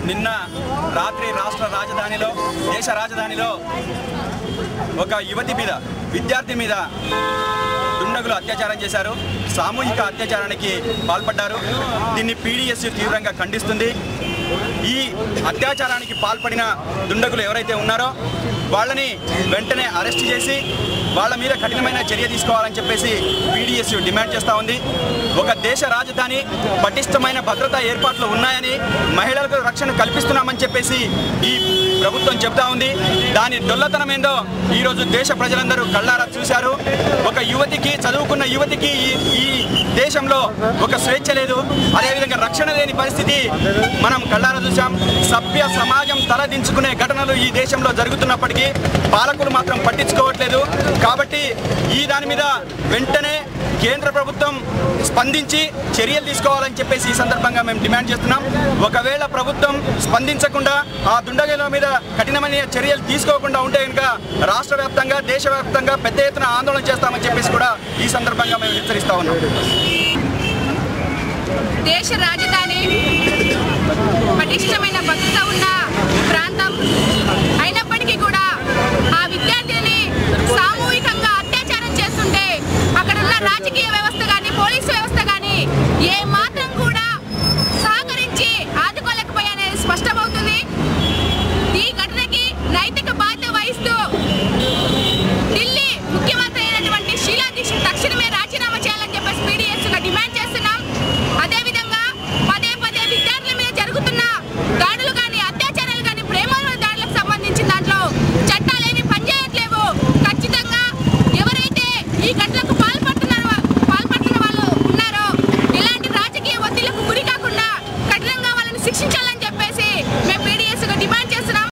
నిన్న రాత్రి రాష్ట్ర రాజధానిలో దేశ రాజధానిలో ఒక యువతి మీద విద్యార్థి మీద దుండగులు అత్యాచారం చేశారు. సామూహిక అత్యాచారానికి పాల్పడ్డారు. దీన్ని పీడీఎస్యు తీవ్రంగా ఖండిస్తుంది. ఈ అత్యాచారానికి పాల్పడిన దుండగులు ఎవరైతే ఉన్నారో వాళ్ళని వెంటనే అరెస్ట్ చేసి వాళ్ళ మీద కఠినమైన చర్య తీసుకోవాలని చెప్పేసి పీడీఎస్యు డిమాండ్ చేస్తూ ఉంది. ఒక దేశ రాజధాని పటిష్టమైన భద్రతా ఏర్పాట్లు ఉన్నాయని, మహిళలకు రక్షణ కల్పిస్తున్నామని చెప్పేసి ఈ ప్రభుత్వం చెప్తా ఉంది. దాని డొల్లతనం ఏందో ఈరోజు దేశ ప్రజలందరూ కళ్ళారా చూశారు. ఒక యువతికి, చదువుకున్న యువతికి ఈ దేశంలో ఒక స్వేచ్ఛ లేదు, అదేవిధంగా రక్షణ లేని పరిస్థితి మనం కళ్ళారా చూసాం. సభ్య సమాజం తలదించుకునే ఘటనలు ఈ దేశంలో జరుగుతున్నప్పటికీ పాలకులు మాత్రం పట్టించుకోవట్లేదు. కాబట్టి ఈ దాని మీద వెంటనే కేంద్ర ప్రభుత్వం స్పందించి చర్యలు తీసుకోవాలని చెప్పేసి ఈ సందర్భంగా మేము డిమాండ్ చేస్తున్నాం. ఒకవేళ ప్రభుత్వం స్పందించకుండా ఆ దుండగుల మీద కఠినమైన చర్యలు తీసుకోకుండా ఉంటే కనుక రాష్ట్ర వ్యాప్తంగా, దేశవ్యాప్తంగా పెద్ద ఎత్తున ఆందోళన చేస్తామని చెప్పేసి కూడా ఈ సందర్భంగా మేము హెచ్చరిస్తా ఉన్నాం. దేశ రాజధాని పటిష్టమైన భద్రత ఉన్న ప్రాంతం అయినప్పటికీ కూడా ఆ విద్యార్థిని సామూహికంగా అత్యాచారం చేస్తుంటే అక్కడ ఉన్న రాజకీయ వ్యవస్థ కానీ, పోలీసు వ్యవస్థ కానీ ఏ మాత్రం కూడా సహకరించి ఆదుకోలేకపోయాయనేది స్పష్టమవుతుంది. ఈ ఘటనకి నైతిక బాధ్యత వహిస్తూ ఢిల్లీ ముఖ్యమంత్రి అయినటువంటి షీలా దీక్షిత్ తక్షణమే రాజీనామా చేయాలని చెప్పేసి పీడీఎస్గా డిమాండ్ చేస్తున్నాం. అదేవిధంగా పదే పదే విద్యార్థుల మీద జరుగుతున్న దాడులు కానీ, అత్యాచారాలు కానీ, ప్రేమాల దాడులకు సంబంధించిన దాంట్లో చట్టాలేమి పనిచేయట్లేవు. ఖచ్చితంగా ఎవరైతే ఈ ఘటనకు పాల్పడుతున్న వాళ్ళు ఉన్నారో ఇలాంటి రాజకీయ ఒత్తిళ్లకు గురి కాకుండా కఠినంగా వాళ్ళని శిక్షించాలి.